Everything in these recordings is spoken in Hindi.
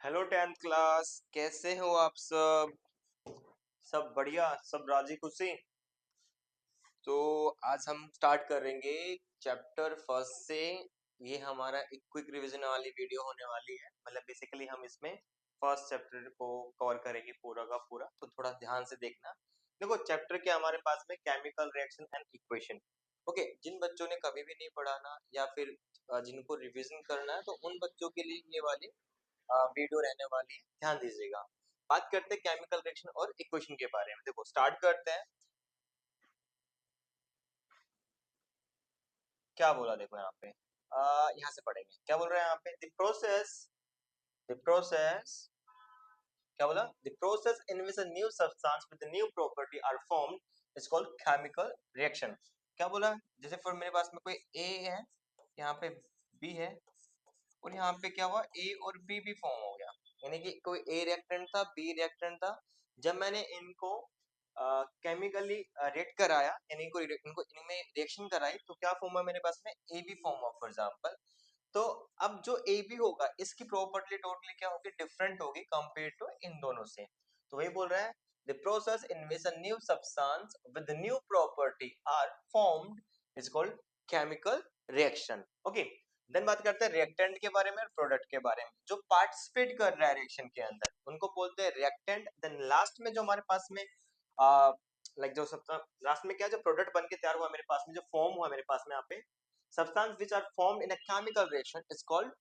हेलो टेंथ क्लास, कैसे हो आप सब? सब बढ़िया, सब राजी खुशी। तो आज हम स्टार्ट करेंगे चैप्टर फर्स्ट से। ये हमारा एक क्विक रिवीजन वाली वीडियो होने वाली है। मतलब बेसिकली हम इसमें फर्स्ट चैप्टर को कवर करेंगे पूरा का पूरा, तो थोड़ा ध्यान से देखना। देखो चैप्टर क्या हमारे पास में, chemical reaction and equation. Okay, जिन बच्चों ने कभी भी नहीं पढ़ा ना, या फिर जिनको रिवीजन करना है, तो उन बच्चों के लिए ये वाली वीडियो रहने वाली है, ध्यान दीजिएगा। बात करते हैं केमिकल रिएक्शन और इक्वेशन के बारे में। देखो स्टार्ट करते हैं। क्या बोला देखो यहाँ पे, यहाँ से पढ़ेंगे। क्या बोल रहे हैं यहाँ पे, द प्रोसेस क्या बोला, the process in which a new substance with new property are formed is called chemical reaction. क्या बोला, जैसे फॉर मेरे पास में कोई ए है, यहाँ पे बी है, और यहाँ पे क्या हुआ, ए और बी भी फॉर्म हो गया। यानी कि कोई ए रिएक्टेंट था, बी रिएक्टेंट था। जब मैंने इनको केमिकली रिएक्ट कराया, यानी इनको इनमें रिएक्शन कराई, तो क्या फॉर्म हुआ मेरे पास में, ए बी फॉर्म हुआ फॉर एग्जांपल। तो अब जो ए बी होगा, इसकी प्रॉपर्टी टोटली क्या होगी, डिफरेंट होगी कंपेयर टू इन दोनों से। तो वही बोल रहा है, the process in which a new substance with new property are formed is called chemical reaction. Okay, then बात करते हैं रिएक्टेंट के बारे में और प्रोडक्ट के बारे में। जो पार्टिसिपेट कर रहा है रिएक्शन के अंदर, उनको बोलते हैं रिएक्टेंट। देन लास्ट में जो हमारे पास में लाइक जो सब लास्ट में क्या, जो प्रोडक्ट बन के तैयार हुआ मेरे पास में, जो फॉर्म हुआ मेरे पास में यहाँ पे, substance which are formed in a chemical reaction is called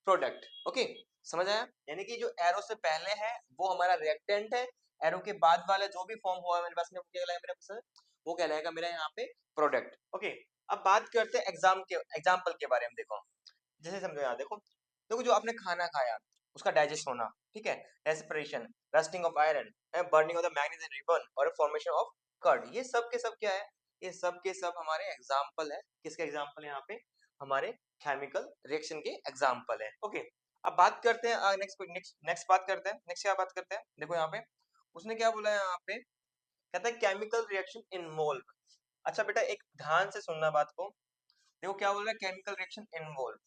product. Okay, समझ आया? यानी कि जो एरो से पहले है वो हमारा रिएक्टेंट है, एरो के बाद वाला जो भी फॉर्म हुआ है मेरे पास में, वो क्या कहलाएगा मेरे पास, वो कहलाएगा मेरा यहाँ पे प्रोडक्ट। ओके, अब बात करते हैं एग्जाम्पल के बारे में। देखो जैसे समझो यहाँ, देखो देखो जो आपने खाना खाया, उसका डाइजेस्ट होना, ठीक है, respiration, rusting of iron, burning of the magnesium ribbon और फॉर्मेशन ऑफ कर्ड, ये सब के सब क्या है, ये सब के सब हमारे एग्जाम्पल है। किसके एग्जाम्पल है यहाँ पे, हमारे केमिकल रिएक्शन के एग्जाम्पल है। ओके, अब बात करते हैं नेक्स्ट नेक्स्ट नेक्स्ट बात करते हैं, नेक्स्ट क्या बात करते हैं। देखो यहाँ पे उसने क्या बोला है यहाँ पे, कहता है केमिकल रिएक्शन इन्वॉल्व। अच्छा बेटा, एक ध्यान से सुनना बात को। देखो क्या बोल रहा है, केमिकल रिएक्शन इन्वॉल्व।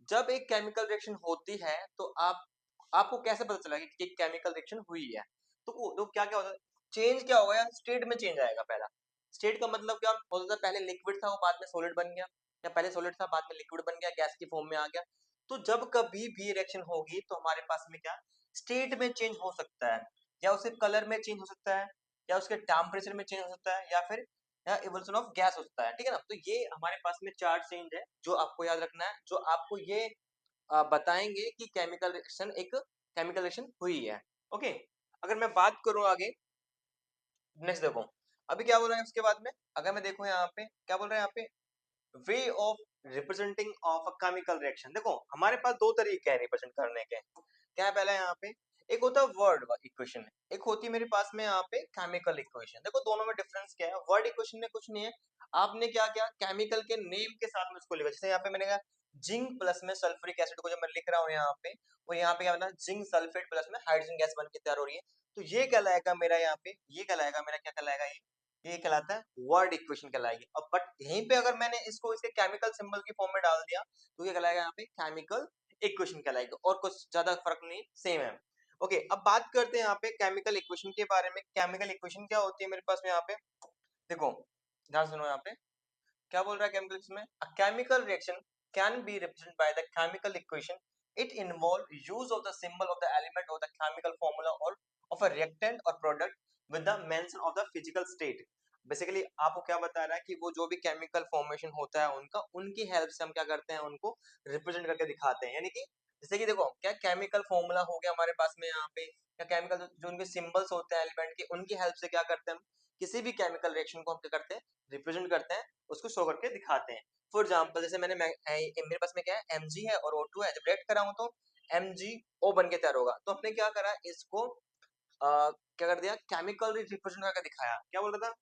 जब एक केमिकल रिएक्शन होती है, तो आपको कैसे पता चला कि केमिकल रिएक्शन हुई है? तो क्या क्या होता है, चेंज क्या होगा यार, स्टेट में चेंज आएगा। पहला स्टेट का मतलब क्या होता था, पहले लिक्विड था वो बाद में सॉलिड बन गया, या पहले सॉलिड था बाद में लिक्विड बन गया, गैस की फॉर्म में आ गया। तो जब कभी भी रिएक्शन होगी, तो हमारे पास में क्या, स्टेट में चेंज हो सकता है, या उसके कलर में चेंज हो सकता है, या उसके टेम्परेचर में चेंज हो सकता है, या फिर इवोल्यूशन ऑफ गैस हो सकता है। ठीक है ना? तो ये हमारे पास में चार चेंज है जो आपको याद रखना है, जो आपको ये बताएंगे कि केमिकल रिएक्शन हुई है। ओके, अगर मैं बात करूं आगे, नेक्स्ट देखो अभी क्या बोल रहे हैं उसके बाद में। अगर मैं देखूं यहाँ पे क्या बोल रहे हैं यहाँ पे, way of representing of a chemical reaction. देखो हमारे पास दो तरीके हैं रिप्रेजेंट करने के। क्या है पहला यहाँ पे, एक होता है वर्ड इक्वेशन, एक होती है मेरे पास में यहाँ पे केमिकल इक्वेशन। देखो दोनों में डिफरेंस क्या है, वर्ड इक्वेशन में कुछ नहीं है, आपने क्या किया, केमिकल के नेम के साथ में उसको लिखा। जैसे यहाँ पे मैंने कहा जिंक प्लस में सल्फ्यूरिक एसिड को जब मैं लिख रहा हूँ यहाँ पे, और यहाँ पे क्या बना, जिंक सल्फेट प्लस में हाइड्रोजन गैस बन के तैयार हो रही है। तो ये कहलाएगा मेरा यहाँ पे, ये कहलाएगा मेरा, क्या कहलाएगा ये कहलाता है वर्ड इक्वेशन कहलाएगी। अब बट यहीं पे अगर मैंने इसको इसके केमिकल सिंबल की फॉर्म में डाल दिया, तो ये कहलाएगा यहाँ पे केमिकल इक्वेशन कहलाएगा, और कुछ ज्यादा फर्क नहीं, सेम है। ओके, अब बात करते हैं यहाँ पे केमिकल इक्वेशन के बारे में। केमिकल इक्वेशन क्या होती है मेरे पास में यहाँ पे, देखो ध्यान सुनो यहाँ पे क्या बोल रहा है केमिकल में, अ chemical reaction can be represented by the chemical equation. It involve use of the symbol of the element of the chemical formula और ऑफ अ रिएक्टेंट और product with the mention of the physical state. Basically आपको क्या बता रहा है कि वो जो भी केमिकल फॉर्मेशन होता है उनका, उनकी हेल्प से हम क्या करते हैं, उनको रिप्रेजेंट करके दिखाते हैं। यानी कि जैसे कि देखो क्या केमिकल फॉर्मूला हो गया हमारे पास में यहाँ पे, या केमिकल जो उनके सिंबल्स होते हैं एलिमेंट के, उनकी हेल्प से क्या करते हैं हम, किसी भी केमिकल रिएक्शन को हम क्या करते हैं, रिप्रेजेंट करते हैं, उसको शो करके दिखाते हैं। फॉर एग्जाम्पल जैसे मेरे पास में क्या है, Mg है और O2 है, जब रिएक्ट करा हूं तो MgO बन के तैयार होगा। तो हमने क्या करा, इसको क्या कर दिया, केमिकल रिप्रेजेंट करके दिखाया। क्या बोल रहा था,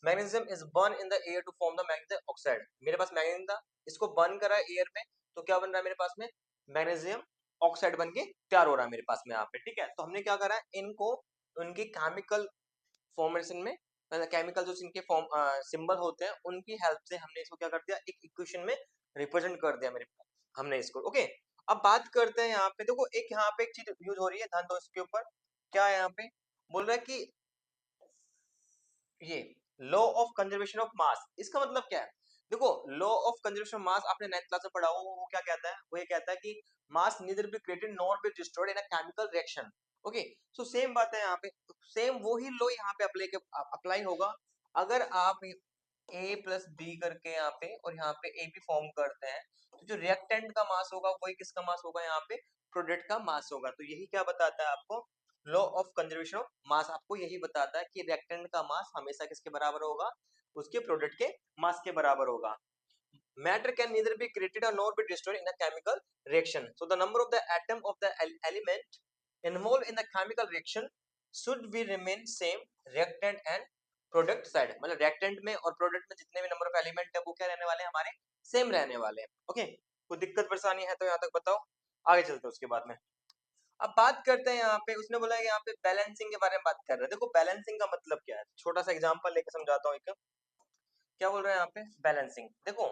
magnesium is burn in the air to form the magnesium oxide. मेरे पास मैग्नीशियम था, इसको बर्न करा एयर में, तो क्या बन रहा है मेरे पास में, मैग्नीशियम ऑक्साइड बन के तैयार हो रहा है मेरे पास में यहाँ पे। ठीक है, तो हमने क्या करा, इनको उनकी केमिकल फॉर्मेशन में, केमिकल जो इनके फॉर्म सिंबल होते हैं, उनकी हेल्प से हमने इसको क्या कर दिया, एक इक्वेशन में रिप्रेजेंट कर दिया मेरे पास हमने इसको। ओके, अब बात करते हैं यहाँ पे, देखो एक चीज यूज हो रही है, ध्यान दो इसके ऊपर। क्या है यहाँ पे, बोल रहा है कि ये law of conservation of mass, इसका मतलब क्या है? देखो law of conservation of mass आपने 9th क्लास में पढ़ा हो, वो क्या कहता है, वो ये कहता है कि mass neither be created nor be destroyed in a chemical reaction. Okay, so same बात है यहाँ पे, सेम वही लॉ यहाँ पे अप्लाई होगा। अगर आप ए प्लस बी करके यहाँ पे और यहाँ पे ए बी फॉर्म करते हैं, तो जो रिएक्टेंट का मास होगा वही किसका मास होगा, यहाँ पे प्रोडक्ट का मास होगा। तो यही क्या बताता है आपको, law of conservation of mass आपको यही बताता है कि रिएक्टेंट का मास हमेशा किसके बराबर होगा, उसके प्रोडक्ट के मास के बराबर होगा। Matter can neither be created or nor be destroyed in a chemical reaction. So the number of the atom of the element involved in the chemical reaction should be remain same reactant and product side. मतलब reactant में और product में जितने भी number of element है वो क्या रहने वाले हैं, हमारे same रहने वाले हैं। ओके, कोई दिक्कत परेशानी है तो यहाँ तक बताओ, आगे चलते हैं उसके बाद में। अब बात करते हैं यहाँ पे, उसने बोला है यहाँ पे बैलेंसिंग के बारे में बात कर रहे हैं। देखो बैलेंसिंग का मतलब क्या है, छोटा सा एग्जांपल लेके समझाता हूँ एक। क्या बोल रहे हैं यहाँ पे, बैलेंसिंग देखो,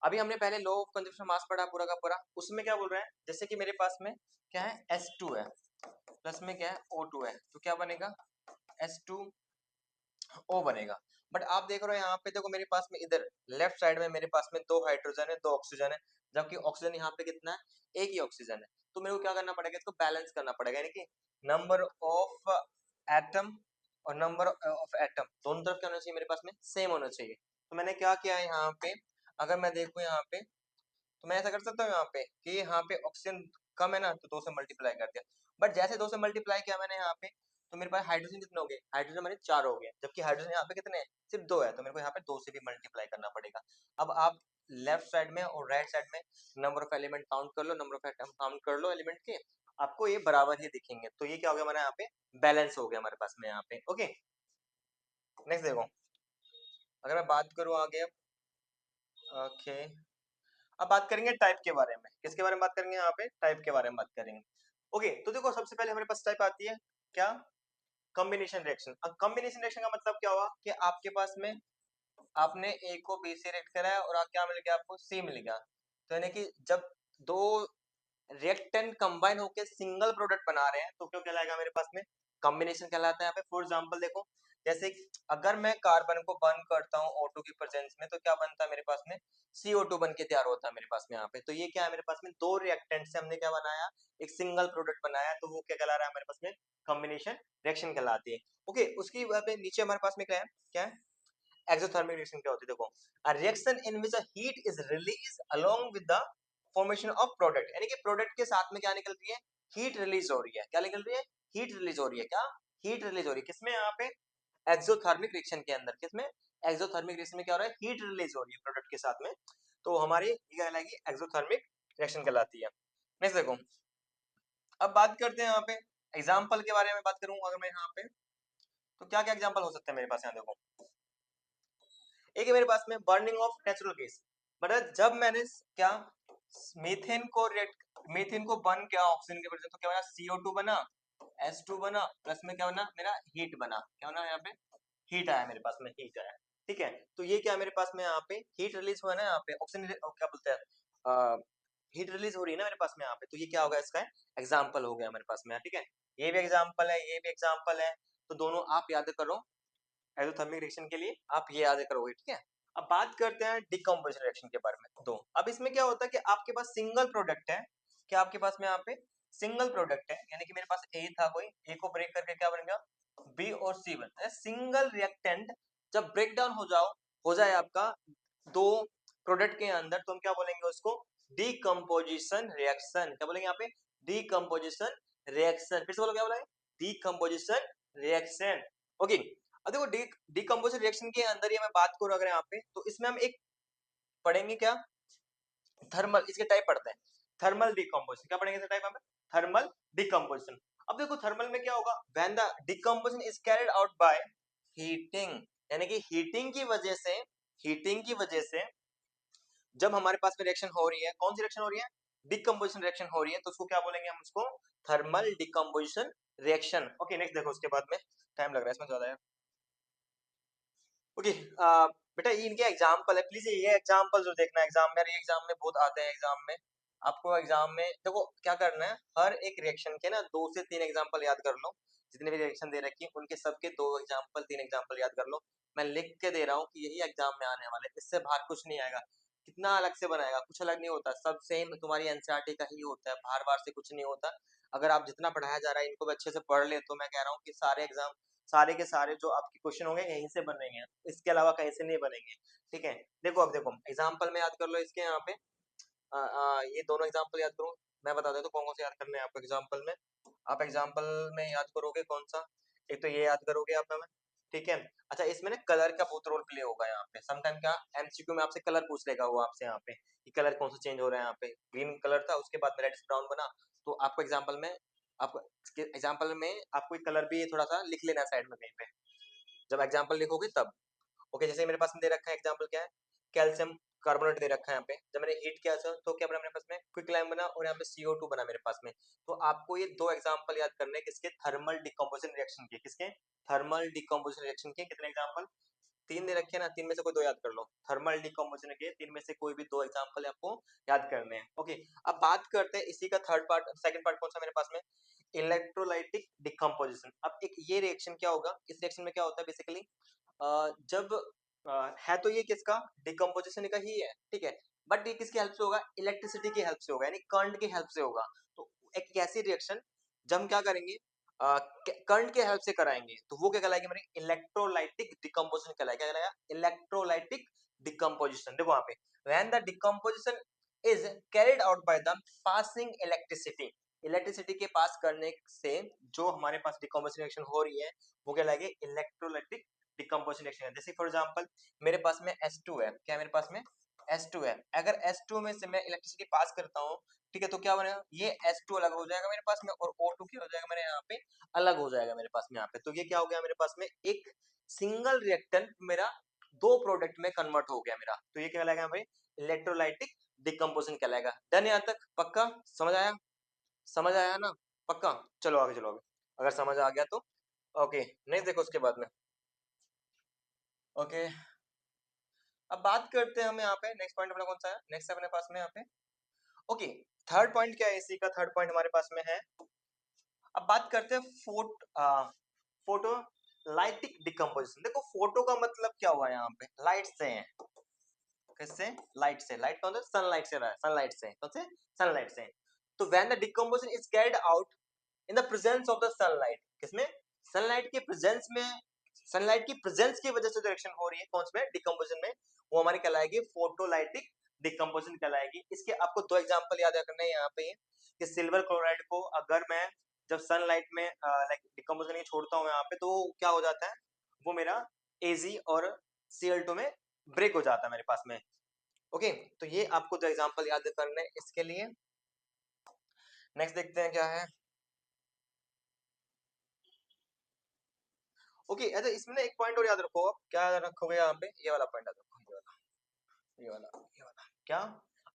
अभी हमने पहले लॉ ऑफ कंजर्वेशन मास पढ़ा पूरा का पूरा, उसमें क्या बोल रहे हैं, जैसे कि मेरे पास में क्या है S2 है, प्लस में क्या है O2 है, तो क्या बनेगा H2O बनेगा। बट आप देख रहे हो यहाँ पे, देखो मेरे पास में इधर लेफ्ट साइड में मेरे पास में 2 हाइड्रोजन है 2 ऑक्सीजन है, जबकि ऑक्सीजन यहाँ पे कितना है, एक ही ऑक्सीजन है। तो मेरे को क्या करना पड़ेगा, इसको बैलेंस करना पड़ेगा, यानी कि नंबर ऑफ एटम और नंबर ऑफ एटम दोनों तरफ क्या होना चाहिए, मेरे पास में सेम होना चाहिए। तो मैंने क्या किया है यहाँ पे, अगर मैं देखूं यहाँ पे, तो मैं ऐसा कर सकता हूँ यहाँ पे कि यहाँ पे ऑक्सीजन कम है ना, तो 2 से मल्टीप्लाई कर दिया। बट जैसे 2 से मल्टीप्लाई किया मैंने यहाँ पे, तो मेरे पास हाइड्रोजन कितने हो गए, हाइड्रोजन हमारे 4 हो गए, जबकि हाइड्रोजन यहाँ पे कितने हैं, सिर्फ 2 है, तो मेरे को यहाँ पे 2 से भी मल्टीप्लाई करना पड़ेगा। अब आप लेफ्ट साइड में और राइट साइड में नंबर ऑफ एलिमेंट काउंट कर लो, नंबर ऑफ एटम काउंट कर लो एलिमेंट के, आपको ये बराबर ही दिखेंगे। तो ये क्या हो गया हमारा यहाँ पे, बैलेंस हो गया हमारे पास में यहाँ पे। ओके, नेक्स्ट देखो, अगर मैं बात करूँ आगे, ओके अब बात करेंगे टाइप के बारे में। किसके बारे में बात करेंगे, यहाँ पे टाइप के बारे में बात करेंगे। ओके, तो देखो सबसे पहले हमारे पास टाइप आती है क्या, कॉम्बिनेशन रिएक्शन। अब कॉम्बिनेशन रिएक्शन का मतलब क्या हुआ कि आपके पास में आपने ए को बी से रिएक्ट करा है और क्या मिल गया आपको, सी मिल गया। तो यानी कि जब दो रिएक्टेंट कंबाइन होकर सिंगल प्रोडक्ट बना रहे हैं तो क्या कहलाएगा मेरे पास में, कॉम्बिनेशन कहलाता है यहाँ पे। फॉर एग्जांपल देखो, जैसे अगर मैं कार्बन को बर्न करता हूँ O2 की प्रेजेंस में, तो क्या बनता है मेरे पास में, CO2 बन के तैयार होता है मेरे पास में यहाँ पे। तो ये क्या है मेरे पास में, दो रिएक्टेंट से हमने क्या बनाया, एक सिंगल प्रोडक्ट बनाया, तो वो क्या कहला रहा है हमारे पास में, कॉम्बिनेशन रिएक्शन कहलाती है। ओके, उसकी वजह पे नीचे हमारे पास में क्या है एक्सोथर्मिक रिएक्शन। क्या होती है देखो, a reaction in which a heat is released along with the formation of product, यानी कि प्रोडक्ट के साथ में क्या निकल रही है, हीट रिलीज हो रही है। क्या निकल रही है, हीट रिलीज हो रही है। क्या हीट रिलीज हो रही है, किसमें, यहाँ पे एक्सोथर्मिक रिएक्शन के अंदर। किसमें, एक्सोथर्मिक रिएक्शन में क्या हो रहा है, हीट रिलीज हो रही है प्रोडक्ट के साथ में, तो हमारी ये कहलाएगी एक्सोथर्मिक रिएक्शन कहलाती है। नेक्स्ट देखो, अब बात करते हैं यहाँ पे एग्जाम्पल के बारे में बात करूं अगर मैं यहाँ पे, तो क्या क्या एग्जाम्पल हो सकते हैं मेरे पास, यहाँ देखो एक है मेरे पास में बर्निंग ऑफ नेचुरल गैस। मतलब जब मैंने क्या मीथेन को मीथेन को बर्न किया ऑक्सीजन के वजह से, तो क्या बना, CO2 बना, H2 बना, प्लस में क्या बना मेरा, हीट बना। क्या बना यहाँ पे, हीट आया मेरे पास में, हीट आया। ठीक है, तो ये क्या मेरे पास में यहाँ पे हीट रिलीज हुआ ना, यहाँ पे ऑक्सीजन क्या बोलते हैं, हीट रिलीज हो रही है ना मेरे पास में यहाँ पे। तो ये क्या होगा, इसका एग्जाम्पल हो गया मेरे पास में। ठीक है, ये भी एग्जाम्पल है, ये भी एग्जाम्पल है, तो दोनों आप याद करो एक्सोथर्मिक रिएक्शन के लिए, आप ये याद करोगे। ठीक है, अब बात करते हैं डिकम्पोजिशन रिएक्शन के बारे में। तो अब इसमें क्या होता है कि आपके पास सिंगल प्रोडक्ट है, क्या आपके पास में यहाँ पे सिंगल प्रोडक्ट है, यानी कि मेरे पास ए था, कोई ए को ब्रेक करके क्या बनेगा, बी और सी बनता है। सिंगल रिएक्टेंट जब ब्रेक डाउन हो जाए आपका दो प्रोडक्ट के अंदर, तो हम क्या बोलेंगे उसको, डिकम्पोजिशन रिएक्शन। क्या बोलेंगे यहाँ पे, डिकम्पोजिशन रिएक्शन। फिर से बोलो, क्या बोलेंगे, डिकम्पोजिशन रिएक्शन। ओके, अब देखो डिकम्पोजिशन रिएक्शन के अंदर ये मैं बात करूं अगर यहाँ पे, तो इसमें हम एक पढ़ेंगे क्या, थर्मल, इसके टाइप पढ़ते हैं, थर्मल डिकम्पोजिशन। क्या पढ़ेंगे इसके टाइप में, थर्मल डिकम्पोजिशन। अब देखो थर्मल में क्या होगा, when the decomposition is carried out by heating, यानी कि हीटिंग की वजह से जब हमारे पास में रिएक्शन हो रही है, कौन सी रिएक्शन हो रही है, डिकम्पोजिशन रिएक्शन हो रही है, तो उसको क्या बोलेंगे हम, उसको thermal decomposition reaction. Okay, next देखो उसके बाद में, टाइम लग रहा है इसमें ज्यादा है। ओके, बेटा ये इनके एग्जाम्पल है, प्लीज ये एग्जाम्पल जो देखना एग्जाम में, ये एग्जाम में बहुत आते हैं एग्जाम में। आपको एग्जाम में देखो क्या करना है, हर एक रिएक्शन के ना 2 से 3 एग्जांपल याद कर लो, जितने भी रिएक्शन दे रखी है उनके सबके 2 एग्जांपल 3 एग्जांपल याद कर लो। मैं लिख के दे रहा हूँ कि यही एग्जाम में आने वाले, इससे बाहर कुछ नहीं आएगा। कितना अलग से बनाएगा, कुछ अलग नहीं होता, सब सेम तुम्हारी एनसीईआरटी का ही होता है, बाहर बाहर से कुछ नहीं होता। अगर आप जितना पढ़ाया जा रहा है इनको भी अच्छे से पढ़ ले तो मैं कह रहा हूँ कि सारे एग्जाम, सारे के सारे जो आपके क्वेश्चन होंगे यहीं से बनेंगे, इसके अलावा कहीं से नहीं बनेंगे। ठीक है, देखो अब देखो एग्जाम्पल में याद कर लो इसके यहाँ पे, ये दोनों एग्जांपल याद करो। मैं बता देता हूँ कौन कौन से याद करने हैं आपको एग्जांपल में। आप एग्जांपल में याद करोगे कौन सा, एक तो ये याद करोगे आप हमें, ठीक है। अच्छा इसमें ना कलर का बहुत रोल प्ले होगा यहाँ पे, समटाइम क्या एमसीक्यू में आपसे कलर पूछ लेगा वो आपसे यहाँ पे कि कलर कौन सा चेंज हो रहा है, यहाँ पे ग्रीन कलर था उसके बाद रेड ब्राउन बना, तो आपको एग्जाम्पल में, आपको एग्जाम्पल में आपको एक कलर भी थोड़ा सा लिख लेना साइड में कहीं पे, जब एग्जाम्पल लिखोगे तब। ओके, जैसे मेरे पास में दे रखा है एग्जांपल क्या है, कैल्शियम कार्बोनेट दे रखा है यहाँ पे, जब मैंने हीट किया था तो क्या बना मेरे पास में, क्विक लैम बना और यहाँ पे CO2 बना मेरे पास में। तो आपको ये 2 एग्जांपल याद करने हैं किसके, थर्मल डिकम्पोजिशन रिएक्शन के, किसके, थर्मल डिकम्पोजिशन रिएक्शन के। कितने एग्जांपल, 3 दे रखे हैं ना, 3 में से कोई 2 याद कर लो, थर्मल डिकम्पोजिशन के 3 में से कोई भी 2 एग्जांपल आपको याद करने हैं। ओके, अब बात करते हैं इसी का थर्ड पार्ट, सेकंड पार्ट कौन सा मेरे पास में, इलेक्ट्रोलाइटिक डिकम्पोजिशन। अब एक ये रिएक्शन क्या होगा, इस रिएक्शन में क्या होता है बेसिकली, जब है तो ये किसका, डिकम्पोजिशन का ही है, ठीक है, बट ये किसकी हेल्प से होगा, इलेक्ट्रिसिटी की हेल्प से होगा, यानी करंट की हेल्प से होगा। तो एक ऐसी रिएक्शन जब हम क्या करेंगे, करंट के हेल्प से कराएंगे तो वो क्या कहलाएगी हमारी, इलेक्ट्रोलाइटिक डिकम्पोजिशन कहलाएगा, क्या कहलाएगा, इलेक्ट्रोलाइटिक डिकम्पोजिशन। देखो यहाँ पे, when the decomposition is carried out by the passing electricity, electricity के पास करने से जो हमारे पास डिकम्पोजिशन रिएक्शन हो रही है वो क्या लगेगी, इलेक्ट्रोलाइटिक डिकम्पोजिशन रिएक्शन है। जैसे फॉर एग्जांपल मेरे पास में S2 है, क्या मेरे पास में S2 है, अगर S2 में से मैं इलेक्ट्रिसिटी पास करता हूँ, ठीक है, तो क्या बनेगा, ये S2 अलग हो जाएगा मेरे पास में और O2 क्या हो जाएगा मेरे यहाँ पे, अलग हो जाएगा मेरे पास में यहाँ पे। तो ये क्या हो गया मेरे पास में, एक सिंगल रिएक्टेंट मेरा 2 प्रोडक्ट में कन्वर्ट हो गया मेरा, तो ये क्या कहलाएगा भाई, इलेक्ट्रोलाइटिक डिकम्पोजिशन कहलाएगा। डन यहाँ तक, पक्का समझ आया, समझ आया ना, पक्का। चलो आगे, चलो आगे, अगर समझ आ गया तो ओके। नेक्स्ट देखो उसके बाद में, ओके अब बात करते हैं हम यहाँ पे, नेक्स्ट पॉइंट अपना कौन सा है, नेक्स्ट अपने पास में यहाँ पे, ओके थर्ड पॉइंट क्या है, इसी का थर्ड पॉइंट हमारे पास में है। अब बात करते हैं फोटो लाइटिक डिकम्पोजिशन। देखो फोटो का मतलब क्या हुआ यहाँ पे, लाइट से है, किससे, लाइट से, लाइट कौन सा, सनलाइट से रहा है, सनलाइट से, कौन से, सनलाइट से। तो when the decomposition is carried out in the presence of the sunlight, किसमें, सनलाइट के प्रेजेंस में, सनलाइट की प्रेजेंस की वजह से जो रिएक्शन हो रही है कौन से में, डिकम्पोजिशन में, वो हमारी कहलाएगी फोटोलाइटिक डिकम्पोजिशन कहलाएगी। इसके आपको 2 एग्जांपल याद रखना है यहाँ पे, कि सिल्वर क्लोराइड को अगर मैं जब सनलाइट में लाइक डिकम्पोजिशन नहीं छोड़ता हूँ यहाँ पे, तो क्या हो जाता है, वो मेरा AZ और Cl2 में ब्रेक हो जाता है मेरे पास में। ओके, तो ये आपको 2 एग्जांपल याद करने हैं इसके लिए। नेक्स्ट देखते हैं क्या है। ओके अच्छा, इसमें ना एक पॉइंट और याद रखो, आप क्या याद रखोगे यहाँ पे, ये वाला पॉइंट याद रखो, ये वाला क्या,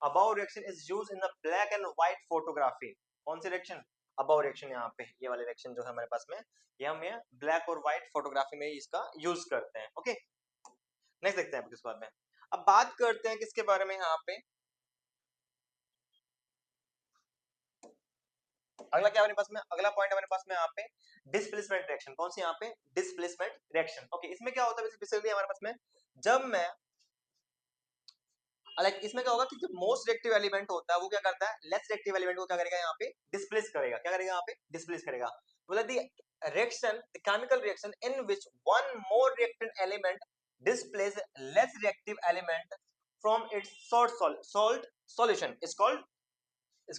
about reaction is used in the black and white photography. कौन सी रिएक्शन, अबाउ रिएक्शन, यहाँ पे ये वाले रिएक्शन जो है हमारे पास में, ये हम ये ब्लैक और व्हाइट फोटोग्राफी में इसका यूज करते हैं। ओके नेक्स्ट देखते हैं किस बारे में, अब बात करते हैं किसके बारे में यहाँ पे, अगला क्या हमारे पास में, अगला पॉइंट हमारे पास में यहाँ पे डिस्प्लेसमेंट रिएक्शन। कौन सी यहाँ पे, डिस्प्लेसमेंट रिएक्शन। ओके इसमें क्या होता है बेसिकली हमारे पास में, जब मैं लाइक इसमें क्या होगा कि जो मोस्ट रिएक्टिव एलिमेंट होता है वो क्या करता है, लेस रिएक्टिव एलिमेंट को क्या करेगा यहाँ पे, डिस्प्लेस करेगा, क्या करेगा यहाँ पे, डिस्प्लेस करेगा। मतलब the reaction, the chemical reaction in which one more reactant element displace less reactive element from its salt solution is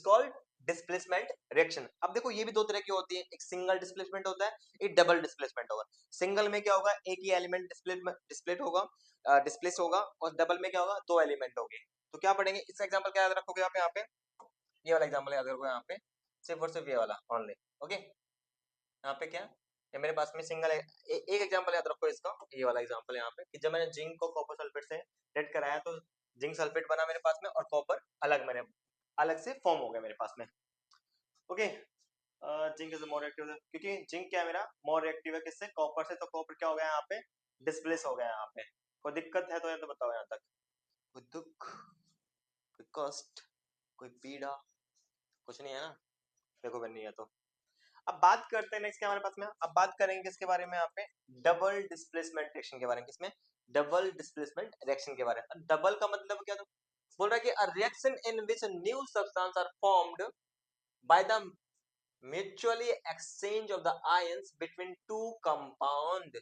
called displacement reaction. अब देखो ये भी 2 तरह की होती है, एक सिंगल डिस्प्लेसमेंट होता है, एक डबल डिस्प्लेसमेंट होगा। सिंगल में क्या होगा, एक ही एलिमेंट डिस्प्लेट होगा, डिस्प्लेस होगा, और डबल में क्या होगा, 2 एलिमेंट होंगे। तो क्या पढ़ेंगे, इसका एग्जांपल क्या याद रखोगे आप यहाँ पे, ये वाला एग्जांपल याद रखोगे यहाँ पे, सिर्फ और सिर्फ ये वाला ओनली। ओके यहाँ पे क्या, ये मेरे पास में सिंगल एक एग्जांपल याद रखो इसका, ये वाला एग्जांपल यहाँ पे, कि जब मैंने जिंक को कॉपर सल्फेट से रेड कराया तो जिंक सल्फेट बना मेरे पास में और कॉपर अलग, मैंने अलग से फॉर्म हो गया मेरे पास में। Okay zinc is more reactive, क्योंकि जिंक क्या है मेरा, मोर रिएक्टिव है किससे, कॉपर से, तो कॉपर क्या हो गया यहाँ पे, डिस्प्लेस हो गया यहाँ पे। कोई दिक्कत है तो ये तो बताओ यहाँ तक, कोई दुख, कोई कष्ट, कोई पीड़ा कुछ नहीं है ना, देखो नहीं है तो। अब बात करते हैं नेक्स्ट क्या हमारे पास में, अब बात करेंगे किसके बारे में यहाँ पे, डबल डिस्प्लेसमेंट रिएक्शन के बारे में। किसमें, डबल डिस्प्लेसमेंट रिएक्शन के बारे में। डबल का मतलब क्या, तो बोल रहा है कि a reaction in which new substance are formed by the mutually exchange of the ions between two compound.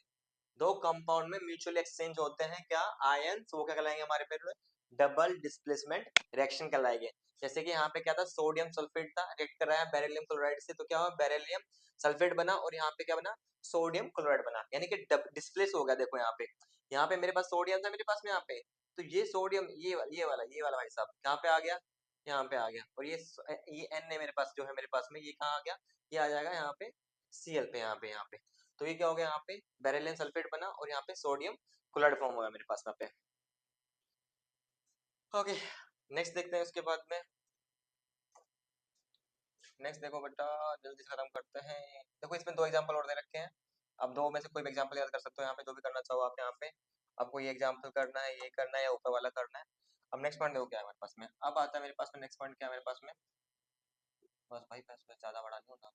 दो कंपाउंड में म्यूचुअली एक्सचेंज होते हैं क्या, आयंस, वो क्या कहलाएंगे हमारे पेपर में, डबल डिस्प्लेसमेंट रिएक्शन कहलाएंगे। जैसे कि यहाँ पे क्या था, सोडियम सल्फेट था, रिएक्ट कर रहा है बेरिलियम क्लोराइड से, तो क्या हुआ, बेरिलियम सल्फेट बना, और यहाँ पे क्या बना, सोडियम क्लोराइड बना, यानी कि डिस्प्लेस हो गया। देखो यहाँ पे मेरे पास सोडियम था मेरे पास में यहाँ पे, तो ये सोडियम ये वाला भाई साहब कहाँ पे आ गया, यहाँ पे आ गया, और ये एन है मेरे पास जो है मेरे पास में, ये कहाँ आ गया, ये आ जाएगा यहाँ पे Cl पे, यहाँ पे। तो ये क्या हो गया, यहाँ पे बेरिलियम सल्फेट बना, और यहाँ पे सोडियम क्लोराइड फॉर्म हो गया मेरे पास यहाँ पे। ओके, नेक्स्ट देखते हैं उसके बाद में। नेक्स्ट देखो बेटा, जल्दी से खत्म करते हैं। देखो इसमें दो एग्जांपल और दे रखे हैं, अब दो में से कोई भी एग्जांपल याद कर सकते हो यहाँ पे, जो भी करना चाहो आप यहाँ पे। आपको ये एग्जांपल करना है, ये करना है, या ऊपर वाला करना है। अब नेक्स्ट पॉइंट देखो क्या है हमारे पास में, अब आता है मेरे पास में नेक्स्ट पॉइंट क्या है मेरे पास में। बस भाई बस बस, ज्यादा बड़ा नहीं होता,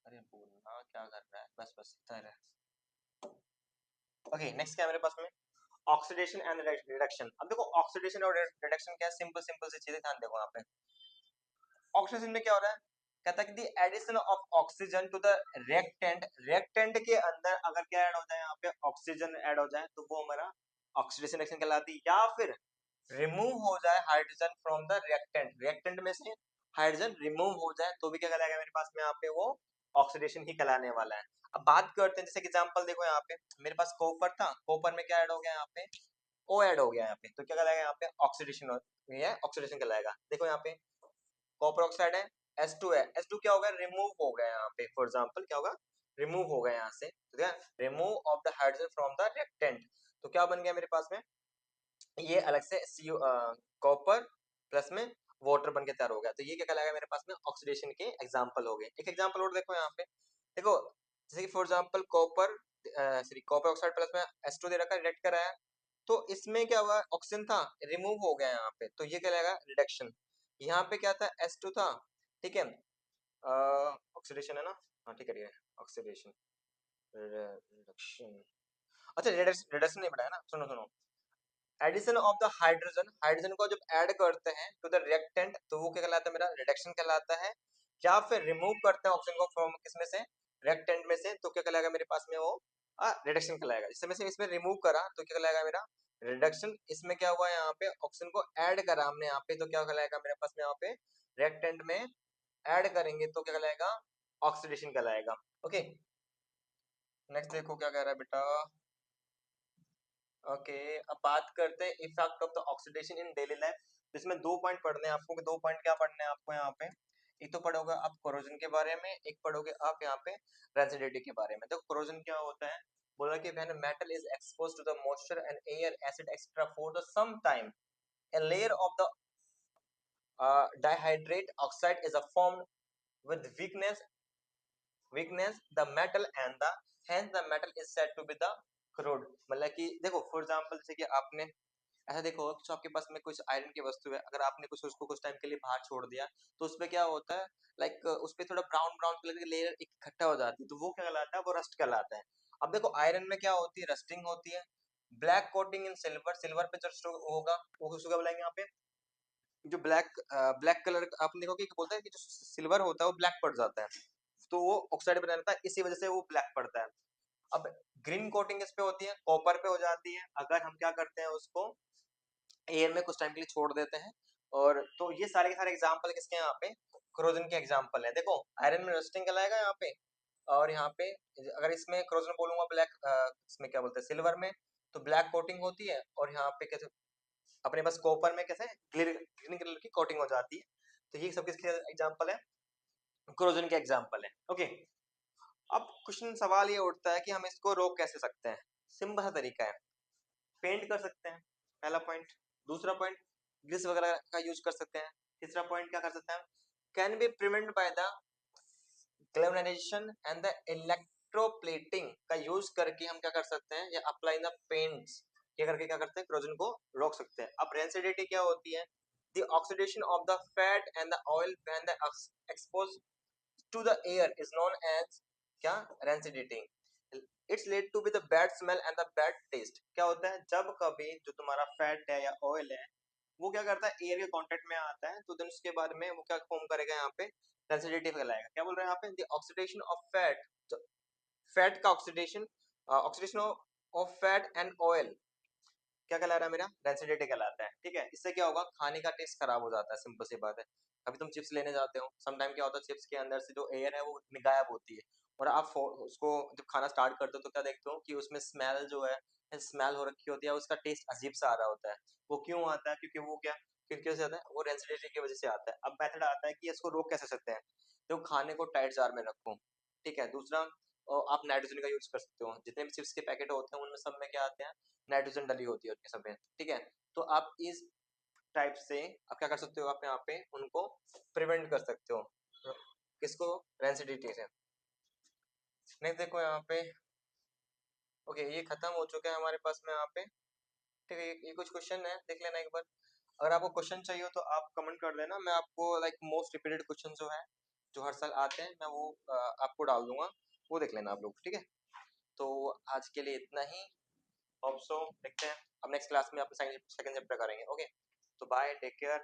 अरे बोलना क्या कर रहा है, बस बस इतना रहे। ओके, नेक्स्ट क्या है मेरे पास में, ऑक्सीडेशन एंड रिडक्शन। अब देखो ऑक्सीडेशन और रिडक्शन क्या है, सिंपल सिंपल सी चीजें, ध्यान देखो यहाँ पे। ऑक्सीडेशन में क्या हो रहा है, कहता है कि the addition of oxygen to the reactant, reactant के अंदर अगर क्या ऐड हो जाए, यहाँ पे ऑक्सीजन ऐड हो जाए, तो वो हमारा ऑक्सीडेशन रिएक्शन कहलाती है। या फिर रिमूव हो जाए hydrogen from the reactant, reactant में से हाइड्रोजन रिमूव हो जाए, तो भी क्या कहलाएगा मेरे पास में यहाँ पे, वो ऑक्सीडेशन ही कहलाने वाला है। अब बात करते हैं, जैसे कि एग्जांपल देखो यहाँ पे मेरे पास कॉपर था, कॉपर में क्या ऐड हो गया यहाँ पे, ओ ऐड हो गया यहाँ पे, तो क्या कहलाएगा यहाँ पे, ऑक्सीडेशन, ये ऑक्सीडेशन कहलाएगा। देखो यहाँ पे कॉपर ऑक्साइड है, S2 है, S2 क्या होगा, रिमूव हो गया यहाँ पे, फॉर एग्जांपल क्या होगा, रिमूव हो गया यहाँ से, ठीक है, remove of the hydrogen from the reactant, तो क्या बन गया मेरे पास में, ये अलग से सी कॉपर प्लस में वाटर बन के तैयार हो गया, तो ये क्या कहलाएगा मेरे पास में, ऑक्सीडेशन के एग्जांपल हो गए। एक एग्जांपल और देखो यहाँ पे, देखो जैसे कि for example copper sorry copper oxide plus में S2 दे रखा है, रिएक्ट करा है, तो इसमें क्या हुआ, ऑक्सीजन था, रिमूव हो गया यहाँ पे, तो ये कहलाएगा रिडक्शन। यहाँ पे क्या था, S2 था, ठीक है, ऑक्सीडेशन है ना, हाँ ठीक है, ऑक्सीडेशन रिडक्शन, अच्छा रिडक्शन नहीं बताया ना, सुनो सुनो, addition of the hydrogen, hydrogen को जब ऐड करते हैं टू द रिएक्टेंट, तो वो क्या कहलाता है, मेरा रिडक्शन कहलाता है। या फिर रिमूव करते हैं ऑक्सीजन को फ्रॉम किसमें से, रिएक्टेंट में से, तो क्या कहलाएगा मेरे पास में, वो रिडक्शन कहलाएगा। जिसमें से इसमें रिमूव करा तो क्या कहलाएगा मेरा, रिडक्शन। इसमें क्या हुआ, यहाँ पे ऑक्सीजन को ऐड करा हमने यहाँ पे, तो क्या कहलाएगा मेरे पास में, यहाँ पे रिएक्टेंट में ऐड करेंगे तो क्या कहलाएगा, ऑक्सीडेशन कहलाएगा। ओके, नेक्स्ट देखो क्या कह रहा है बेटा। ओके, अब बात करते हैं effect of the oxidation in daily life. इसमें दो पॉइंट पढ़ने हैं आपको, दो पॉइंट क्या पढ़ने हैं आपको यहाँ पे, एक तो पढ़ोगे आप कोरोजन के बारे में, एक पढ़ोगे आप यहाँ पे रेसिडिटी के बारे में। देखो कोरोजन क्या होता है, बोला कि when metal is exposed to the moisture and air acid etcetera for the some time, a layer of the dihydrate oxide is formed with weakness the metal and the hence the metal is said to be the crude। मतलब कि देखो फॉर एग्जांपल जैसे कि आपने ऐसा देखो कि आपके पास में कुछ आयरन की वस्तु है, अगर आपने कुछ उसको कुछ टाइम के लिए बाहर छोड़ दिया, तो उसपे क्या होता है, लाइक उस पे थोड़ा ब्राउन ब्राउन कलर की लेयर इकट्ठा हो जाती है, तो वो क्या कहलाता है, वो रस्ट कहलाता है। अब देखो आयरन में क्या होती है, रस्टिंग होती है। ब्लैक कोटिंग इन सिल्वर, सिल्वर पे जो होगा वो उसको क्या बोलेंगे यहाँ पे, जो ब्लैक कलर आपने देखो कि बोलता है कि जो सिल्वर होता है वो ब्लैक पड़ जाता है, तो वो ऑक्साइड बना रहता है, इसी वजह से वो ब्लैक पड़ता है। अब ग्रीन कोटिंग इस पे होती है, कॉपर पे हो जाती है, अगर हम क्या करते हैं उसको एयर में कुछ टाइम के लिए छोड़ देते हैं। और तो ये सारे के सारे एग्जांपल किसके हैं यहाँ पे, क्रोजन के एग्जांपल है। देखो आयरन में रस्टिंग कहलाएगा यहाँ पे, और यहाँ पे अगर इसमें क्रोजन बोलूंगा ब्लैक, इसमें क्या बोलते हैं सिल्वर में, तो ब्लैक कोटिंग होती है, और यहाँ पे कैसे अपने पास कॉपर में कैसे ग्रीन कलर की कोटिंग हो जाती है। तो ये सब किसके एग्जांपल है, क्रोजन के एग्जांपल है। ओके, अब क्वेश्चन सवाल ये उठता है कि हम इसको रोक कैसे सकते हैं। सिंपल सा तरीका है, पेंट कर सकते हैं, पहला पॉइंट। दूसरा पॉइंट, ग्रीस वगैरह का यूज कर सकते हैं। तीसरा पॉइंट क्या कर सकते हैं, can be prevent by the galvanisation and the electroplating का यूज करके हम क्या कर सकते हैं, या अप्लाई द पेंट्स, ये करके क्या करते हैं क्रोजन को रोक सकते हैं। अब रेंसिडिटी क्या होती है, the oxidation of the fat and the oil when the exposed to the air is known as क्या rancidity. It's lead to with the bad smell and the bad taste. क्या होता है जब कभी जो तुम्हारा फैट है या ऑयल है वो क्या करता है एयर के कांटेक्ट में आता है तो देन उसके बाद में वो क्या फॉर्म करेगा यहाँ पे रेंसिडिटी फैलाएगा. क्या बोल रहे हैं यहाँ पे the oxidation of fat, fat का oxidation, oxidation of fat and oil क्या कहला रहा है मेरा रेंसिडिटी कहलाता है. ठीक है, इससे क्या होगा खाने का टेस्ट खराब हो जाता है. सिंपल सी बात है. अभी तुम चिप्स लेने जाते हो सम टाइम क्या होता है चिप्स के अंदर से जो एयर है वो गायब होती है और आप उसको जब खाना स्टार्ट करते हो तो क्या देखते हो कि उसमें स्मेल जो है स्मेल हो रखी होती है उसका टेस्ट अजीब सा आ रहा होता है. वो क्यों आता है क्योंकि वो क्या क्योंकि कैसे आता है वो रेंसिडिटी की वजह से आता है. अब मेथड आता है कि इसको रोक कैसे सकते हैं. तो खाने को टाइट जार में रखो. ठीक है, दूसरा आप नाइट्रोजन का यूज कर सकते हो. जितने भी चिप्स के पैकेट होते हैं उनमें सब में क्या आते हैं नाइट्रोजन डली होती है उनके सब में. ठीक है, तो आप इस टाइप से आप क्या कर सकते हो आप यहाँ पे उनको प्रिवेंट कर सकते हो. किसको रेंसिडिटी से. नेक्स्ट देखो यहाँ पे. ओके ये खत्म हो चुका है हमारे पास में यहाँ पे. ठीक है, ये कुछ क्वेश्चन है देख लेना एक बार. अगर आपको क्वेश्चन चाहिए हो तो आप कमेंट कर देना. मैं आपको लाइक मोस्ट रिपीटेड क्वेश्चन जो है जो हर साल आते हैं मैं वो आपको डाल दूंगा. वो देख लेना आप लोग. ठीक है, तो आज के लिए इतना ही. होप सो देखते हैं अब नेक्स्ट क्लास में अपने सेकंड चैप्टर करेंगे. ओके, तो बाय टेक केयर.